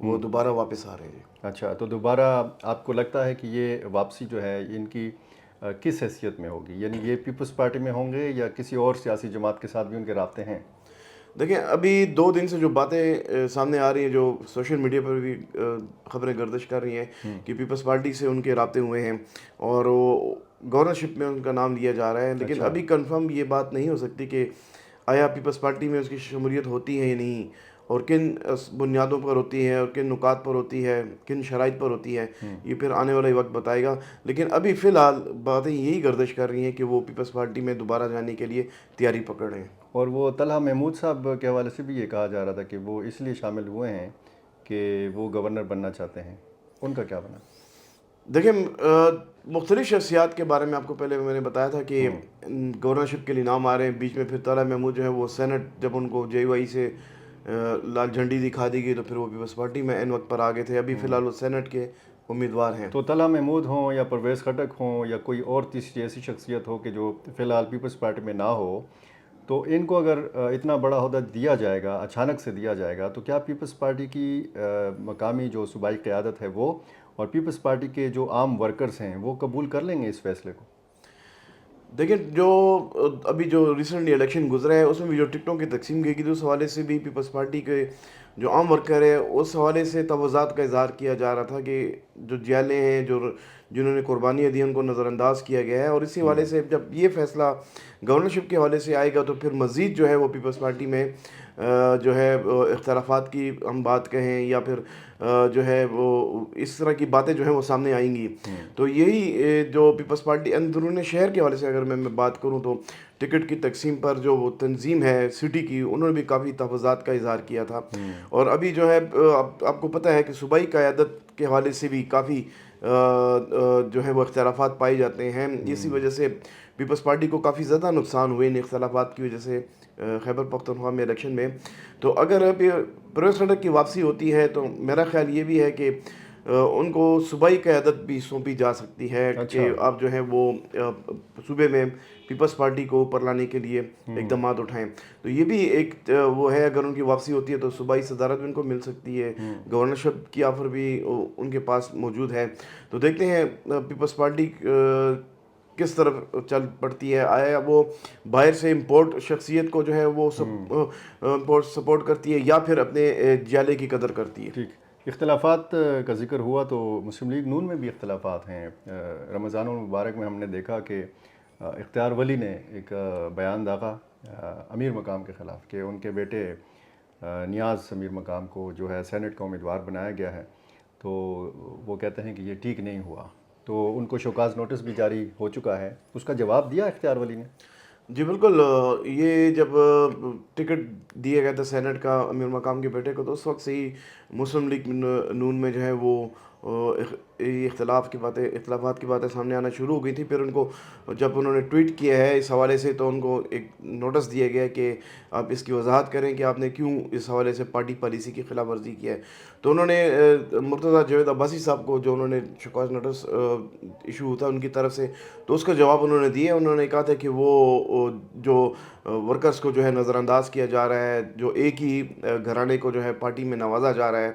وہ دوبارہ واپس آ رہے ہیں. اچھا، تو دوبارہ آپ کو لگتا ہے کہ یہ واپسی جو ہے ان کی کس حیثیت میں ہوگی؟ یعنی یہ پیپلز پارٹی میں ہوں گے یا کسی اور سیاسی جماعت کے ساتھ بھی ان کے رابطے ہیں؟ دیکھیں ابھی 2 دن سے جو باتیں سامنے آ رہی ہیں، جو سوشل میڈیا پر بھی خبریں گردش کر رہی ہیں کہ پیپلز پارٹی سے ان کے رابطے ہوئے ہیں اور وہ گورنرشپ میں ان کا نام لیا جا رہا ہے، لیکن اچھا، ابھی کنفرم یہ بات نہیں ہو سکتی کہ آیا پیپلز پارٹی میں اس کی شمولیت ہوتی ہے یا نہیں، اور کن بنیادوں پر ہوتی ہے اور کن نکات پر ہوتی ہے، کن شرائط پر ہوتی ہے. یہ پھر آنے والا وقت بتائے گا. لیکن ابھی فی الحال باتیں یہی گردش کر رہی ہیں کہ وہ پیپلز پارٹی میں دوبارہ جانے کے لیے تیاری پکڑ رہے ہیں. اور وہ طلحہ محمود صاحب کے حوالے سے بھی یہ کہا جا رہا تھا کہ وہ اس لیے شامل ہوئے ہیں کہ وہ گورنر بننا چاہتے ہیں. ان کا کیا بنا؟ دیکھیں مختلف شخصیات کے بارے میں آپ کو پہلے میں نے بتایا تھا کہ گورنرشپ کے لیے نام آ رہے ہیں. بیچ میں پھر طلحہ محمود جو ہے وہ سینٹ جب ان کو JUI سے لال جھنڈی دکھا دی گئی تو پھر وہ پیپلز پارٹی میں عین وقت پر آ گئے تھے. ابھی فی الحال وہ سینٹ کے امیدوار ہیں. تو طلحہ محمود ہوں یا پرویز خٹک ہوں یا کوئی اور تیسری ایسی شخصیت ہو کہ جو فی الحال پیپلز پارٹی میں نہ ہو، تو ان کو اگر اتنا بڑا عہدہ دیا جائے گا، اچانک سے دیا جائے گا، تو کیا پیپلز پارٹی کی مقامی جو صوبائی قیادت ہے وہ اور پیپلز پارٹی کے جو عام ورکرز ہیں وہ قبول کر لیں گے اس فیصلے کو؟ دیکھیں جو ابھی جو ریسنٹلی الیکشن گزرا ہے اس میں بھی جو ٹکٹوں کی تقسیم کی گئی تھی، اس حوالے سے بھی پیپلز پارٹی کے جو عام ورکر ہے اس حوالے سے توازات کا اظہار کیا جا رہا تھا کہ جو جیلیں ہیں، جنہوں نے قربانیاں دی ان کو نظر انداز کیا گیا ہے. اور اسی حوالے سے جب یہ فیصلہ گورنرشپ کے حوالے سے آئے گا تو پھر مزید جو ہے وہ پیپلز پارٹی میں جو ہے اختلافات کی ہم بات کہیں یا پھر جو ہے وہ اس طرح کی باتیں جو ہیں وہ سامنے آئیں گی. تو یہی جو پیپلز پارٹی اندرون شہر کے حوالے سے اگر میں بات کروں تو ٹکٹ کی تقسیم پر جو وہ تنظیم ہے سٹی کی، انہوں نے بھی کافی تحفظات کا اظہار کیا تھا. اور ابھی جو ہے آپ کو پتہ ہے کہ صوبائی قیادت کے حوالے سے بھی کافی جو ہے وہ اختلافات پائے جاتے ہیں. اسی وجہ سے پیپلز پارٹی کو کافی زیادہ نقصان ہوئے ان اختلافات کی وجہ سے خیبر پختونخوا میں الیکشن میں. تو اگر پرویز خٹک کی واپسی ہوتی ہے تو میرا خیال یہ بھی ہے کہ ان کو صوبائی قیادت بھی سونپی جا سکتی ہے کہ آپ جو ہیں وہ صوبے میں پیپلز پارٹی کو اوپر لانے کے لیے اقدامات اٹھائیں. تو یہ بھی ایک وہ ہے، اگر ان کی واپسی ہوتی ہے تو صوبائی صدارت بھی ان کو مل سکتی ہے، گورنرشپ کی آفر بھی ان کے پاس موجود ہے. تو دیکھتے ہیں پیپلز پارٹی کس طرف چل پڑتی ہے. آیا وہ باہر سے امپورٹ شخصیت کو جو ہے وہ سپورٹ کرتی ہے یا پھر اپنے جالے کی قدر کرتی ہے. ٹھیک، اختلافات کا ذکر ہوا تو مسلم لیگ نون میں بھی اختلافات ہیں. رمضان المبارک میں ہم نے دیکھا کہ اختیار ولی نے ایک بیان داغا امیر مقام کے خلاف کہ ان کے بیٹے نیاز امیر مقام کو جو ہے سینٹ کا امیدوار بنایا گیا ہے. تو وہ کہتے ہیں کہ یہ ٹھیک نہیں ہوا. تو ان کو شوکاز نوٹس بھی جاری ہو چکا ہے. اس کا جواب دیا اختیار ولی نے؟ جی بالکل. یہ جب ٹکٹ دیا گیا تھا سینٹ کا امیر مقام کے بیٹے کو تو اس وقت سے ہی مسلم لیگ نون میں جو ہے وہ اختلافات کی باتیں سامنے آنا شروع ہو گئی تھی. پھر ان کو جب انہوں نے ٹویٹ کیا ہے اس حوالے سے تو ان کو ایک نوٹس دیا گیا کہ آپ اس کی وضاحت کریں کہ آپ نے کیوں اس حوالے سے پارٹی پالیسی کی خلاف ورزی کیا ہے. تو انہوں نے مرتضیٰ جاوید عباسی صاحب کو جو انہوں نے شکایت نوٹس ایشو ہوتا ان کی طرف سے، تو اس کا جواب انہوں نے دیا. انہوں نے کہا تھا کہ وہ جو ورکرز کو جو ہے نظر انداز کیا جا رہا ہے، جو ایک ہی گھرانے کو جو ہے پارٹی میں نوازا جا رہا ہے،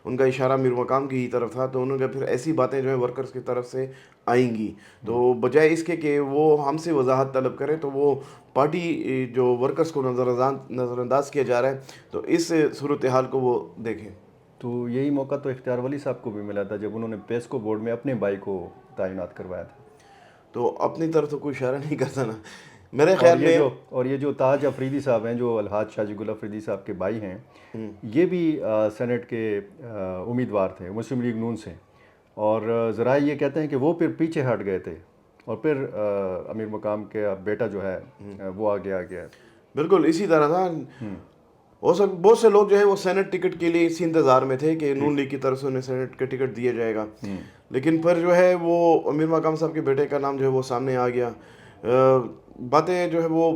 ان کا اشارہ میر مقام کی ہی طرف تھا. تو انہوں نے کہا پھر ایسی باتیں جو ہیں ورکرز کی طرف سے آئیں گی تو بجائے اس کے کہ وہ ہم سے وضاحت طلب کریں تو وہ پارٹی جو ورکرز کو نظر انداز کیا جا رہا ہے تو اس صورتحال کو وہ دیکھیں. تو یہی موقع تو اختیار ولی صاحب کو بھی ملا تھا جب انہوں نے پیسکو بورڈ میں اپنے بھائی کو تعینات کروایا تھا. تو اپنی طرف تو کوئی اشارہ نہیں کرتا نا میرے خیال میں. اور یہ جو تاج افریدی صاحب ہیں جو الحاج شاہ جی گل افریدی صاحب کے بھائی ہیں، یہ بھی سینٹ کے امیدوار تھے مسلم لیگ نون سے. اور ذرائع یہ کہتے ہیں کہ وہ پھر پیچھے ہٹ گئے تھے اور پھر امیر مقام کے بیٹا جو ہے وہ آگے آ گیا. بالکل اسی طرح تھا. بہت سے لوگ جو ہیں وہ سینٹ ٹکٹ کے لیے اسی انتظار میں تھے کہ نون لیگ کی طرف سے انہیں سینٹ کا ٹکٹ دیا جائے گا. لیکن پھر جو ہے وہ امیر مقام صاحب کے بیٹے کا نام جو ہے وہ سامنے آ گیا. باتیں جو ہے وہ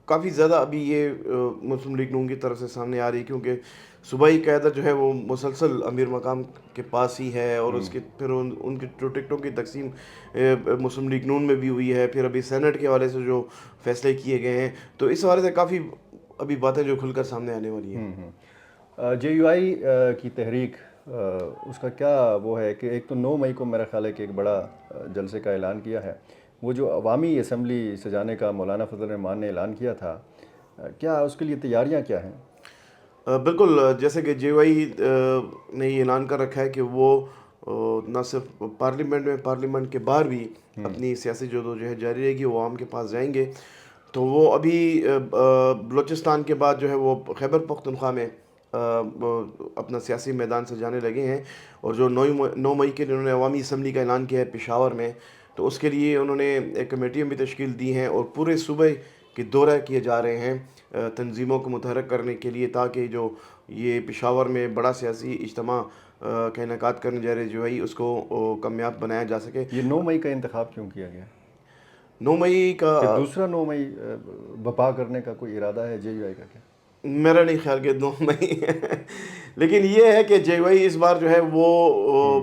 کافی زیادہ ابھی یہ مسلم لیگ نون کی طرف سے سامنے آ رہی کیونکہ صوبائی قیادت جو ہے وہ مسلسل امیر مقام کے پاس ہی ہے. اور اس کے پھر ان کی جو ٹکٹوں کی تقسیم مسلم لیگ نون میں بھی ہوئی ہے. پھر ابھی سینٹ کے حوالے سے جو فیصلے کیے گئے ہیں تو اس حوالے سے کافی ابھی باتیں جو کھل کر سامنے آنے والی ہیں. JUI کی تحریک اس کا کیا وہ ہے کہ ایک تو 9 مئی کو میرا خیال ہے کہ ایک بڑا جلسے کا اعلان کیا ہے، وہ جو عوامی اسمبلی سجانے کا مولانا فضل الرحمان نے اعلان کیا تھا، کیا اس کے لیے تیاریاں کیا ہیں؟ بالکل جیسے کہ جے وائی نے یہ اعلان کر رکھا ہے کہ وہ نہ صرف پارلیمنٹ کے باہر بھی اپنی سیاسی جو ہے جاری رہے گی، وہ عوام کے پاس جائیں گے. تو وہ ابھی بلوچستان کے بعد جو ہے وہ خیبر پختونخوا میں اپنا سیاسی میدان سے جانے لگے ہیں. اور جو 9 مئی کے انہوں نے عوامی اسمبلی کا اعلان کیا ہے پشاور میں، تو اس کے لیے انہوں نے ایک کمیٹیاں بھی تشکیل دی ہیں اور پورے صوبے کے دورہ کیے جا رہے ہیں تنظیموں کو متحرک کرنے کے لیے، تاکہ جو یہ پشاور میں بڑا سیاسی اجتماع کا انعقاد کرنے جا رہے جو ہے اس کو کامیاب بنایا جا سکے. یہ 9 مئی کا انتخاب کیوں کیا گیا؟ 9 مئی کا کہ دوسرا 9 مئی بپا کرنے کا کوئی ارادہ ہے جے یو آئی کا کیا؟ میرا نہیں خیال کہ 9 مئی لیکن یہ ہے کہ جے وائی اس بار جو ہے وہ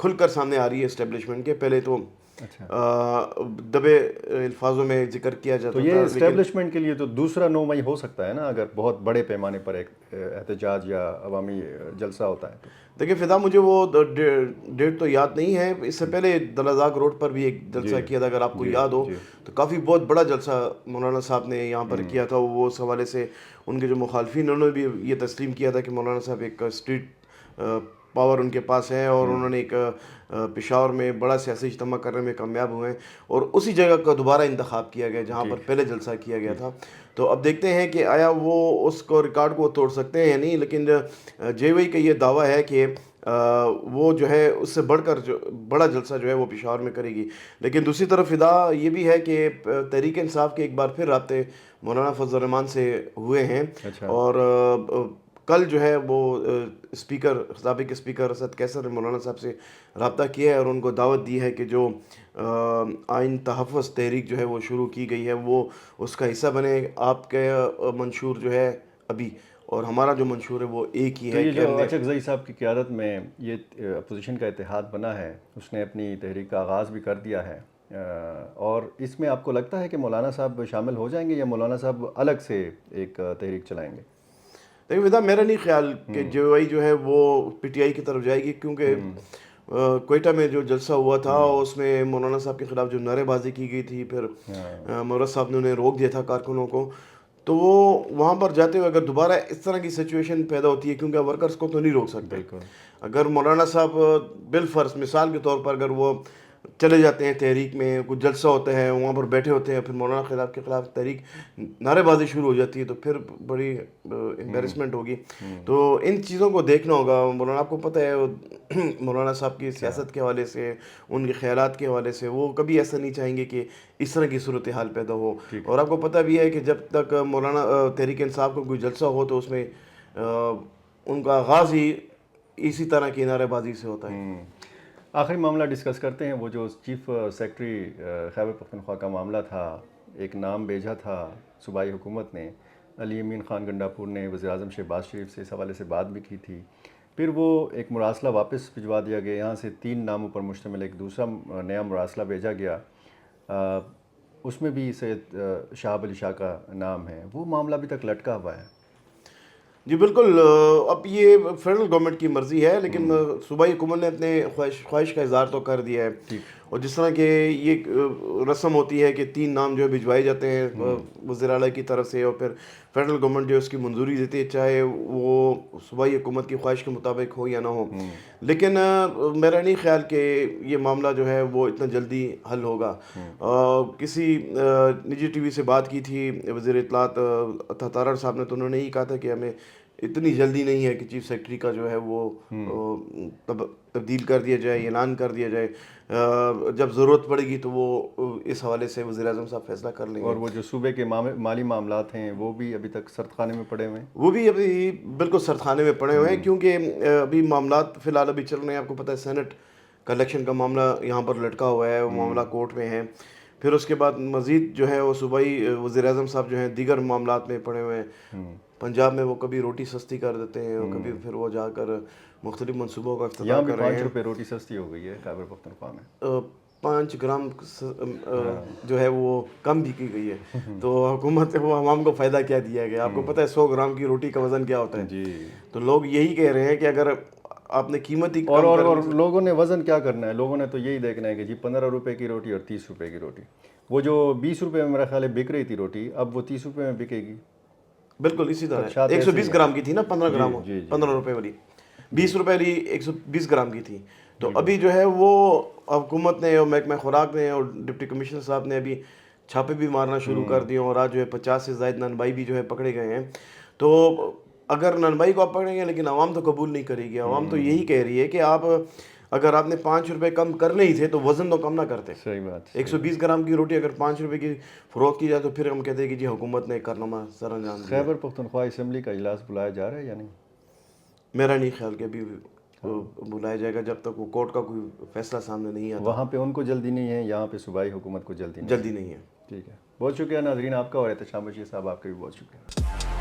کھل کر سامنے آ رہی ہے اسٹیبلشمنٹ کے. پہلے تو اچھا، دبے الفاظوں میں ذکر کیا تو جاتا یہ تھا، لیکن اسٹیبلشمنٹ کے لیے تو دوسرا 9 مئی ہو سکتا ہے نا، اگر بہت بڑے پیمانے پر ایک احتجاج یا عوامی جلسہ ہوتا ہے تو. دیکھیں فدا، مجھے وہ ڈیٹ تو یاد نہیں ہے. اس سے پہلے دلازاق روڈ پر بھی ایک جلسہ کیا تھا، اگر آپ کو یاد ہو تو کافی بہت بڑا جلسہ مولانا صاحب نے یہاں پر کیا تھا. وہ اس حوالے سے ان کے جو مخالفین انہوں نے بھی یہ تسلیم کیا تھا کہ مولانا صاحب ایک اسٹریٹ پاور ان کے پاس ہے، اور انہوں نے ایک پشاور میں بڑا سیاسی اجتماع کرنے میں کامیاب ہوئے ہیں، اور اسی جگہ کا دوبارہ انتخاب کیا گیا جہاں پر پہلے جلسہ کیا گیا تھا. تو اب دیکھتے ہیں کہ آیا وہ اس کو ریکارڈ کو توڑ سکتے ہیں یا نہیں. لیکن جے وی کا یہ دعویٰ ہے کہ وہ جو ہے اس سے بڑھ کر جو بڑا جلسہ جو ہے وہ پشاور میں کرے گی. لیکن دوسری طرف فدا یہ بھی ہے کہ تحریک انصاف کے ایک بار پھر رابطے مولانا فضل الرحمان سے ہوئے ہیں، اور کل جو ہے وہ اسپیکر سابق اسپیکر اسد کیسر نے مولانا صاحب سے رابطہ کیا ہے اور ان کو دعوت دی ہے کہ جو آئین تحفظ تحریک جو ہے وہ شروع کی گئی ہے وہ اس کا حصہ بنے. آپ کا منشور جو ہے ابھی اور ہمارا جو منشور ہے وہ ایک ہی تو ہے یہ کہ جو ہم نے اچکزئی صاحب کی قیادت میں یہ اپوزیشن کا اتحاد بنا ہے، اس نے اپنی تحریک کا آغاز بھی کر دیا ہے، اور اس میں آپ کو لگتا ہے کہ مولانا صاحب شامل ہو جائیں گے یا مولانا صاحب الگ سے ایک تحریک چلائیں گے؟ دیکھیں ودا، میرا نہیں خیال کہ جے وائی جو ہے وہ پی ٹی آئی کی طرف جائے گی، کیونکہ کوئٹہ میں جو جلسہ ہوا تھا اس میں مولانا صاحب کے خلاف جو نعرے بازی کی گئی تھی، پھر مولانا صاحب نے انہیں روک دیا تھا کارکنوں کو. تو وہ وہاں پر جاتے ہوئے اگر دوبارہ اس طرح کی سچویشن پیدا ہوتی ہے، کیونکہ ورکرز کو تو نہیں روک سکتے. اگر مولانا صاحب بالفرض مثال کے طور پر اگر وہ چلے جاتے ہیں تحریک میں، کچھ جلسہ ہوتا ہے وہاں پر بیٹھے ہوتے ہیں، پھر مولانا کے خلاف تحریک نعرے بازی شروع ہو جاتی ہے، تو پھر بڑی امبیرسمنٹ ہوگی. تو ان چیزوں کو دیکھنا ہوگا. مولانا آپ کو پتہ ہے مولانا صاحب کی سیاست کے حوالے سے، ان کے خیالات کے حوالے سے، وہ کبھی ایسا نہیں چاہیں گے کہ اس طرح کی صورتحال پیدا ہو. اور آپ کو پتہ بھی ہے کہ جب تک مولانا تحریک انصاف کو کوئی جلسہ ہو تو اس میں ان کا آغاز ہی اسی طرح کی نعرے بازی سے ہوتا ہے. آخری معاملہ ڈسکس کرتے ہیں، وہ جو چیف سیکرٹری خیبر پختونخوا کا معاملہ تھا. ایک نام بھیجا تھا صوبائی حکومت نے، علی امین خان گنڈاپور نے وزیر اعظم شہباز شریف سے اس حوالے سے بات بھی کی تھی. پھر وہ ایک مراسلہ واپس بھجوا دیا گیا، یہاں سے 3 ناموں پر مشتمل ایک دوسرا نیا مراسلہ بھیجا گیا. اس میں بھی سید شہاب علی شاہ کا نام ہے. وہ معاملہ ابھی تک لٹکا ہوا ہے. جی بالکل. اب یہ فیڈرل گورنمنٹ کی مرضی ہے، لیکن صوبائی حکومت نے اپنے خواہش کا اظہار تو کر دیا ہے. اور جس طرح کہ یہ رسم ہوتی ہے کہ 3 نام جو ہے بھجوائے جاتے ہیں وزیر اعلیٰ کی طرف سے، اور پھر فیڈرل گورنمنٹ جو اس کی منظوری دیتی ہے، چاہے وہ صوبائی حکومت کی خواہش کے مطابق ہو یا نہ ہو. لیکن میرا نہیں خیال کہ یہ معاملہ جو ہے وہ اتنا جلدی حل ہوگا. کسی نجی ٹی وی سے بات کی تھی وزیر اطلاعات عطا تارڑ صاحب نے، تو انہوں نے یہی کہا تھا کہ ہمیں اتنی جلدی نہیں ہے کہ چیف سیکرٹری کا جو ہے وہ تبدیل کر دیا جائے، اعلان کر دیا جائے. جب ضرورت پڑے گی تو وہ اس حوالے سے وزیر اعظم صاحب فیصلہ کر لیں گے. اور وہ جو صوبے کے مالی معاملات ہیں وہ بھی ابھی تک سرد خانے میں پڑے ہوئے ہیں. وہ بھی ابھی بالکل سرد خانے میں پڑے ہوئے ہیں، کیونکہ ابھی معاملات فی الحال ابھی چل رہے ہیں. آپ کو پتہ ہے سینٹ کا الیکشن کا معاملہ یہاں پر لٹکا ہوا ہے، وہ معاملہ کورٹ میں ہے. پھر اس کے بعد مزید جو ہے وہ صوبائی وزیر اعظم صاحب جو ہیں دیگر معاملات میں پڑے ہوئے ہیں. پنجاب میں وہ کبھی روٹی سستی کر دیتے ہیں اور کبھی پھر وہ جا کر مختلف منصوبوں کا افتتاح کر رہے ہیں. 5 روپے روٹی سستی ہو گئی ہے خیبر پختونخوا میں. 5 گرام جو ہے وہ کم بھی کی گئی ہے. تو حکومت وہ عوام کو فائدہ کیا دیا گیا؟ آپ کو پتہ ہے 100 گرام کی روٹی کا وزن کیا ہوتا ہے. تو لوگ یہی کہہ رہے ہیں کہ اگر آپ نے قیمت ہی اور کم اور کر اور لی۔ لوگوں نے وزن کیا کرنا ہے، لوگوں نے تو یہی دیکھنا ہے کہ جی 15 روپے کی روٹی اور 30 روپے کی روٹی، وہ جو 20 روپے میں میرا خیال ہے بک رہی تھی روٹی، اب وہ 30 روپے میں بکے گی۔ بالکل اسی طرح خدشات ایک سو ایسے ہی بیس ہیں۔ گرام کی تھی نا، 15 جی گرام جی جی 15 روپے والی، جی 20 روپے والی 120 گرام کی تھی۔ تو بالکل ابھی جو ہے وہ حکومت نے اور محکمہ خوراک نے اور ڈپٹی کمشنر صاحب نے ابھی چھاپے بھی مارنا شروع کر دیے، اور آج جو ہے 50 سے زائد نانبائی بھی جو ہے پکڑے گئے ہیں۔ تو اگر نانبائی کو آپ پکڑیں گے، لیکن عوام تو قبول نہیں کرے گی، عوام تو یہی کہہ رہی ہے کہ آپ اگر آپ نے 5 روپے کم کرنے ہی تھے تو وزن تو کم نہ کرتے۔ صحیح بات، صحیح بات۔ 120 گرام کی روٹی اگر 5 روپے کی فروخت کی جائے تو پھر ہم کہتے ہیں کہ جی حکومت نے ایک کارنامہ سر انجام دیا۔ خیبر پختونخوا اسمبلی کا اجلاس بلایا جا رہا ہے یا نہیں؟ میرا نہیں خیال کہ ابھی بلایا جائے گا جب تک وہ کورٹ کا کوئی فیصلہ سامنے نہیں آتا۔ وہاں پہ ان کو جلدی نہیں ہے، یہاں پہ صوبائی حکومت کو جلدی نہیں ہے۔ جلدی نہیں ہے۔ ٹھیک ہے، بہت شکریہ ناظرین آپ کا، اور احتشام بشیر صاحب آپ کا بھی بہت شکریہ۔